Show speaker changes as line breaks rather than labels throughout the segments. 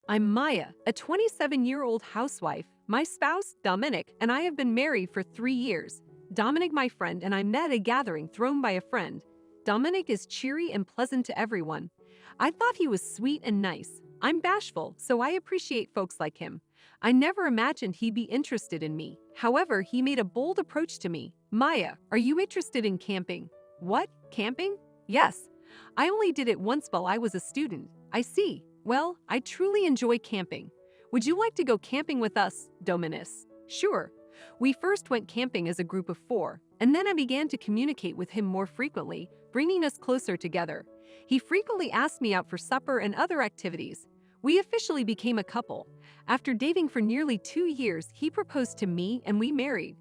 I'm Maya, a 27-year-old housewife. My spouse, Dominic, and I have been married for 3 years. Dominic, my friend, and I met at a gathering thrown by a friend. Dominic is cheery and pleasant to everyone. I thought he was sweet and nice. I'm bashful, so I appreciate folks like him. I never imagined he'd be interested in me. However, he made a bold approach to me. Maya, are you interested in camping? What? Camping? Yes. I only did it once while I was a student. I see. Well, I truly enjoy camping. Would you like to go camping with us, Dominus? Sure. We first went camping as a group of 4, and then I began to communicate with him more frequently, bringing us closer together. He frequently asked me out for supper and other activities. We officially became a couple. After dating for nearly 2 years, he proposed to me and we married.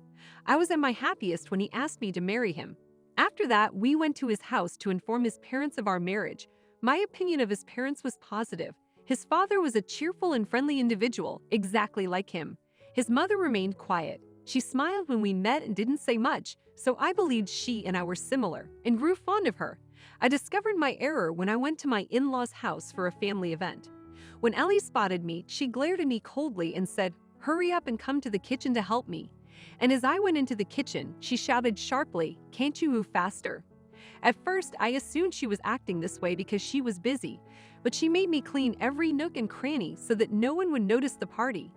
I was at my happiest when he asked me to marry him. After that, we went to his house to inform his parents of our marriage. My opinion of his parents was positive. His father was a cheerful and friendly individual, exactly like him. His mother remained quiet. She smiled when we met and didn't say much, so I believed she and I were similar and grew fond of her. I discovered my error when I went to my in-laws' house for a family event. When Ellie spotted me, she glared at me coldly and said, "Hurry up and come to the kitchen to help me." And as I went into the kitchen, she shouted sharply, "Can't you move faster?" At first, I assumed she was acting this way because she was busy, but she made me clean every nook and cranny so that no one would notice the party.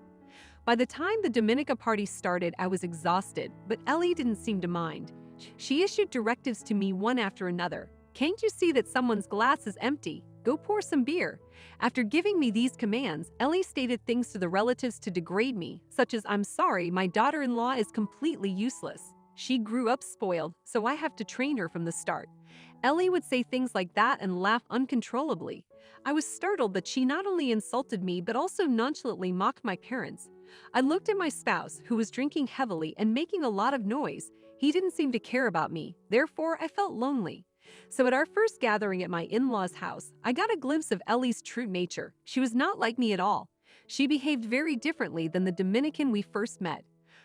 By the time the Dominica party started, I was exhausted, but Ellie didn't seem to mind. She issued directives to me one after another. "Can't you see that someone's glass is empty? Go pour some beer." After giving me these commands, Ellie stated things to the relatives to degrade me, such as, "I'm sorry, my daughter-in-law is completely useless. She grew up spoiled, so I have to train her from the start." Ellie would say things like that and laugh uncontrollably. I was startled that she not only insulted me but also nonchalantly mocked my parents. I looked at my spouse, who was drinking heavily and making a lot of noise. He didn't seem to care about me, therefore I felt lonely. So at our first gathering at my in-laws' house, I got a glimpse of Ellie's true nature. She was not like me at all. She behaved very differently than the Dominican we first met.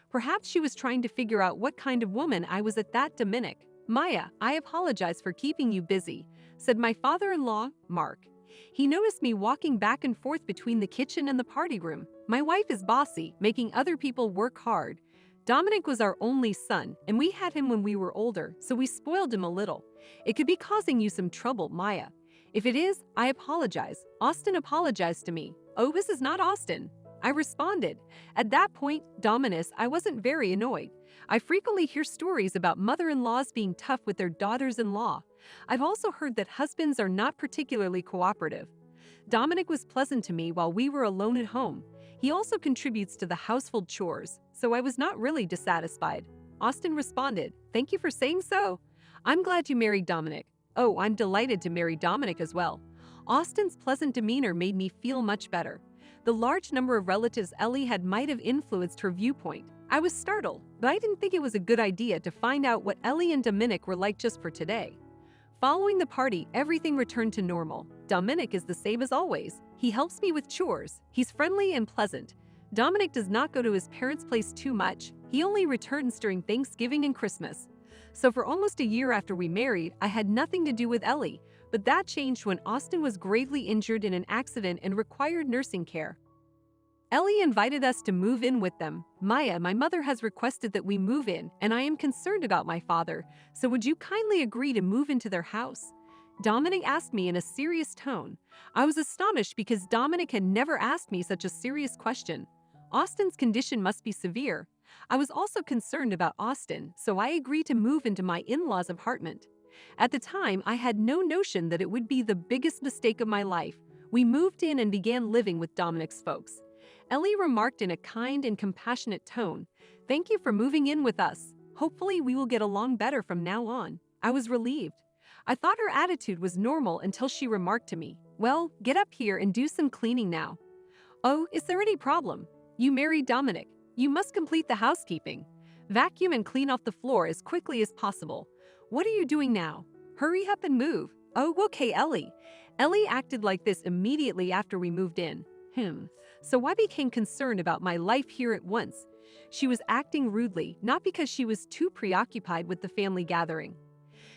Perhaps she was trying to figure out what kind of woman I was at that Dominic. "Maya, I apologize for keeping you busy," said my father-in-law, Mark. He noticed me walking back and forth between the kitchen and the party room. My wife is bossy, making other people work hard. Dominic was our only son, and we had him when we were older, so we spoiled him a little. It could be causing you some trouble, Maya. If it is, I apologize. Austin apologized to me. "Oh, this is not Austin," I responded. At that point, Dominus, I wasn't very annoyed. I frequently hear stories about mother-in-laws being tough with their daughters-in-law. I've also heard that husbands are not particularly cooperative. Dominic was pleasant to me while we were alone at home. He also contributes to the household chores, so I was not really dissatisfied. Austin responded, "Thank you for saying so. I'm glad you married Dominic." "Oh, I'm delighted to marry Dominic as well." Austin's pleasant demeanor made me feel much better. The large number of relatives Ellie had might have influenced her viewpoint. I was startled, but I didn't think it was a good idea to find out what Ellie and Dominic were like just for today. Following the party, everything returned to normal. Dominic is the same as always. He helps me with chores. He's friendly and pleasant. Dominic does not go to his parents' place too much. He only returns during Thanksgiving and Christmas. So for almost a year after we married, I had nothing to do with Ellie, but that changed when Austin was gravely injured in an accident and required nursing care. Ellie invited us to move in with them. "Maya, my mother has requested that we move in, and I am concerned about my father, so would you kindly agree to move into their house?" Dominic asked me in a serious tone. I was astonished because Dominic had never asked me such a serious question. Austin's condition must be severe. I was also concerned about Austin, so I agreed to move into my in-laws' apartment. At the time, I had no notion that it would be the biggest mistake of my life. We moved in and began living with Dominic's folks. Ellie remarked in a kind and compassionate tone, "Thank you for moving in with us. Hopefully we will get along better from now on." I was relieved. I thought her attitude was normal until she remarked to me, "Well, get up here and do some cleaning now." "Oh, is there any problem? You married Dominic. You must complete the housekeeping. Vacuum and clean off the floor as quickly as possible. What are you doing now? Hurry up and move." "Oh, okay, Ellie." Ellie acted like this immediately after we moved in. So I became concerned about my life here at once. She was acting rudely, not because she was too preoccupied with the family gathering.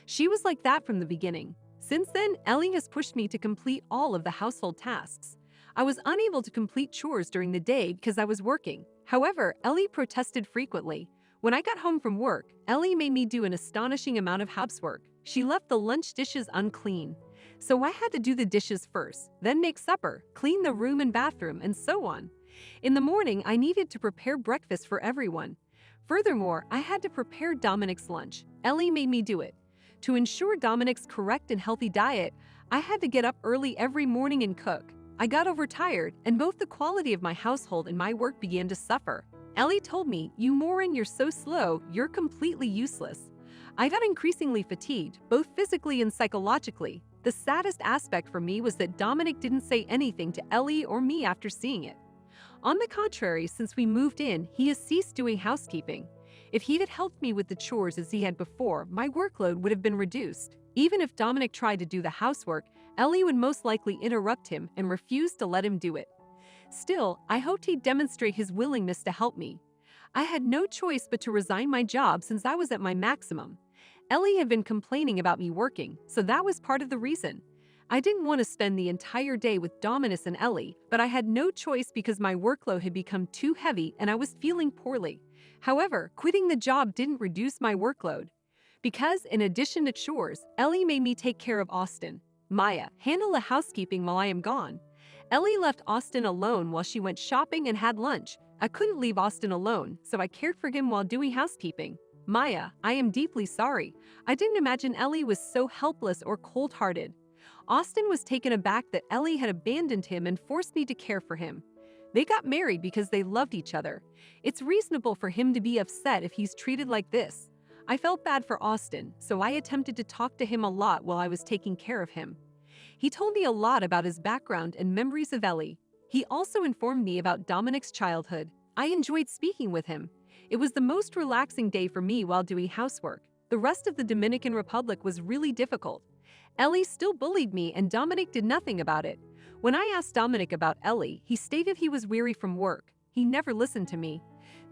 She was like that from the beginning. Since then, Ellie has pushed me to complete all of the household tasks. I was unable to complete chores during the day because I was working. However, Ellie protested frequently. When I got home from work, Ellie made me do an astonishing amount of housework. She left the lunch dishes unclean. So I had to do the dishes first, then make supper, clean the room and bathroom, and so on. In the morning, I needed to prepare breakfast for everyone. Furthermore, I had to prepare Dominic's lunch. Ellie made me do it. To ensure Dominic's correct and healthy diet, I had to get up early every morning and cook. I got overtired, and both the quality of my household and my work began to suffer. Ellie told me, "You Morin, you're so slow, you're completely useless." I got increasingly fatigued, both physically and psychologically. The saddest aspect for me was that Dominic didn't say anything to Ellie or me after seeing it. On the contrary, since we moved in, he has ceased doing housekeeping. If he had helped me with the chores as he had before, my workload would have been reduced. Even if Dominic tried to do the housework, Ellie would most likely interrupt him and refuse to let him do it. Still, I hoped he'd demonstrate his willingness to help me. I had no choice but to resign my job since I was at my maximum. Ellie had been complaining about me working, so that was part of the reason. I didn't want to spend the entire day with Dominus and Ellie, but I had no choice because my workload had become too heavy and I was feeling poorly. However, quitting the job didn't reduce my workload. Because, in addition to chores, Ellie made me take care of Austin. Maya, handle the housekeeping while I am gone. Ellie left Austin alone while she went shopping and had lunch. I couldn't leave Austin alone, so I cared for him while doing housekeeping. Maya, I am deeply sorry. I didn't imagine Ellie was so helpless or cold-hearted. Austin was taken aback that Ellie had abandoned him and forced me to care for him. They got married because they loved each other. It's reasonable for him to be upset if he's treated like this. I felt bad for Austin, so I attempted to talk to him a lot while I was taking care of him. He told me a lot about his background and memories of Ellie. He also informed me about Dominic's childhood. I enjoyed speaking with him. It was the most relaxing day for me while doing housework. The rest of the Dominican Republic was really difficult. Ellie still bullied me and Dominic did nothing about it. When I asked Dominic about Ellie, he stated he was weary from work. He never listened to me.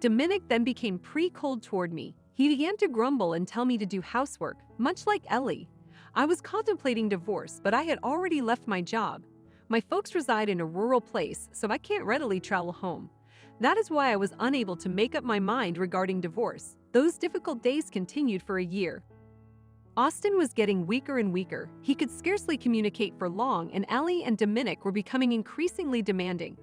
Dominic then became cold toward me. He began to grumble and tell me to do housework, much like Ellie. I was contemplating divorce, but I had already left my job. My folks reside in a rural place, so I can't readily travel home. That is why I was unable to make up my mind regarding divorce. Those difficult days continued for a year. Austin was getting weaker and weaker. He could scarcely communicate for long, and Ellie and Dominic were becoming increasingly demanding.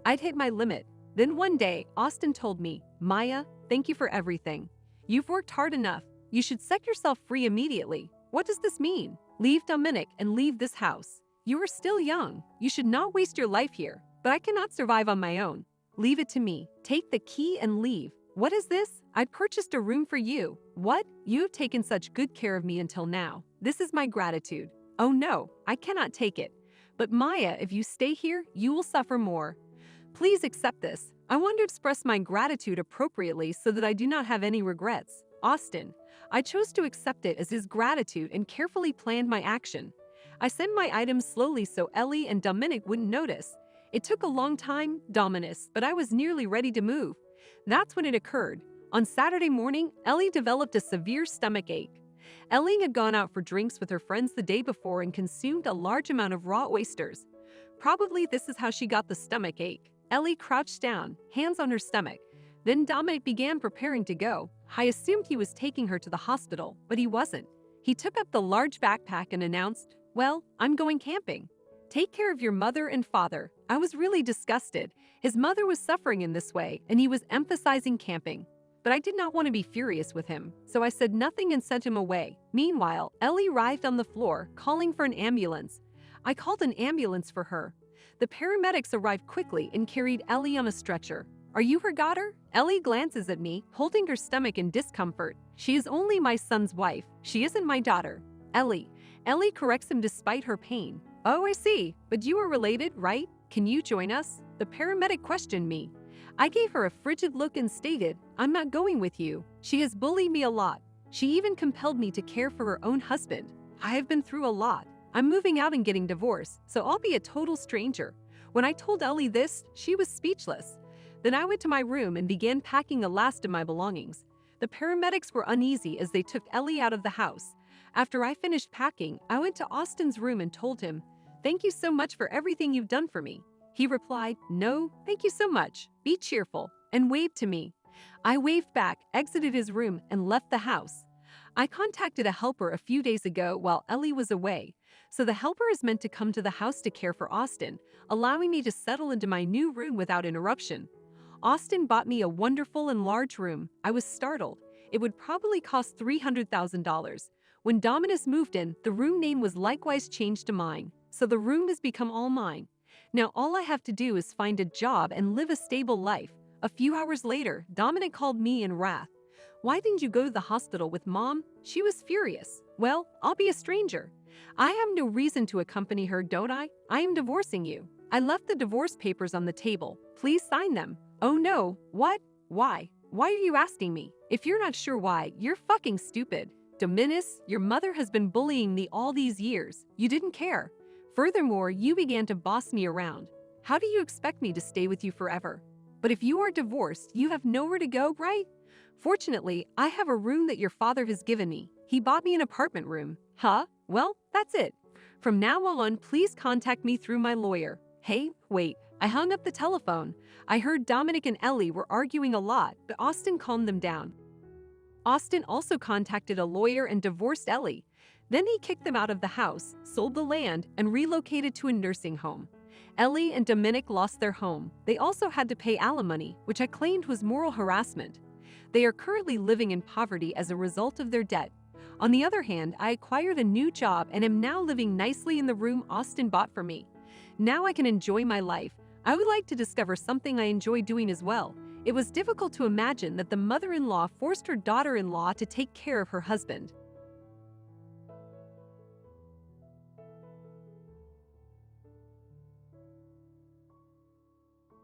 I'd hit my limit. Then one day, Austin told me, "Maya, thank you for everything. You've worked hard enough. You should set yourself free immediately." What does this mean? Leave Dominic and leave this house. You are still young. You should not waste your life here. But I cannot survive on my own. Leave it to me. Take the key and leave. What is this? I purchased a room for you. What? You have taken such good care of me until now. This is my gratitude. Oh no, I cannot take it. But Maya, if you stay here, you will suffer more. Please accept this. I want to express my gratitude appropriately so that I do not have any regrets. Austin. I chose to accept it as his gratitude and carefully planned my action. I sent my items slowly so Ellie and Dominic wouldn't notice. It took a long time, Dominus, but I was nearly ready to move. That's when it occurred. On Saturday morning, Ellie developed a severe stomach ache. Ellie had gone out for drinks with her friends the day before and consumed a large amount of raw oysters. Probably this is how she got the stomach ache. Ellie crouched down, hands on her stomach. Then Dominic began preparing to go. I assumed he was taking her to the hospital, but he wasn't. He took up the large backpack and announced, "Well, I'm going camping. Take care of your mother and father." I was really disgusted. His mother was suffering in this way, and he was emphasizing camping. But I did not want to be furious with him, so I said nothing and sent him away. Meanwhile, Ellie writhed on the floor, calling for an ambulance. I called an ambulance for her. The paramedics arrived quickly and carried Ellie on a stretcher. "Are you her daughter?" Ellie glances at me, holding her stomach in discomfort. "She is only my son's wife. She isn't my daughter." Ellie corrects him despite her pain. "Oh, I see. But you are related, right? Can you join us?" The paramedic questioned me. I gave her a frigid look and stated, "I'm not going with you. She has bullied me a lot. She even compelled me to care for her own husband. I have been through a lot. I'm moving out and getting divorced, so I'll be a total stranger." When I told Ellie this, she was speechless. Then I went to my room and began packing the last of my belongings. The paramedics were uneasy as they took Ellie out of the house. After I finished packing, I went to Austin's room and told him, "Thank you so much for everything you've done for me." He replied, "No, thank you so much. Be cheerful," and waved to me. I waved back, exited his room, and left the house. I contacted a helper a few days ago while Ellie was away, so the helper is meant to come to the house to care for Austin, allowing me to settle into my new room without interruption. Austin bought me a wonderful and large room. I was startled. It would probably cost $300,000. When Dominus moved in, the room name was likewise changed to mine, so the room has become all mine. Now all I have to do is find a job and live a stable life. A few hours later, Dominic called me in wrath. "Why didn't you go to the hospital with Mom?" She was furious. "Well, I'll be a stranger. I have no reason to accompany her, don't I? I am divorcing you. I left the divorce papers on the table. Please sign them." "Oh no, what? Why? Why are you asking me? If you're not sure why, you're fucking stupid. Dominus, your mother has been bullying me all these years. You didn't care. Furthermore, you began to boss me around. How do you expect me to stay with you forever? But if you are divorced, you have nowhere to go, right? Fortunately, I have a room that your father has given me. He bought me an apartment room." "Huh? Well, that's it. From now on, please contact me through my lawyer." Hey, wait. I hung up the telephone. I heard Dominic and Ellie were arguing a lot, but Austin calmed them down. Austin also contacted a lawyer and divorced Ellie. Then he kicked them out of the house, sold the land, and relocated to a nursing home. Ellie and Dominic lost their home. They also had to pay alimony, which I claimed was moral harassment. They are currently living in poverty as a result of their debt. On the other hand, I acquired a new job and am now living nicely in the room Austin bought for me. Now I can enjoy my life. I would like to discover something I enjoy doing as well. It was difficult to imagine that the mother-in-law forced her daughter-in-law to take care of her husband.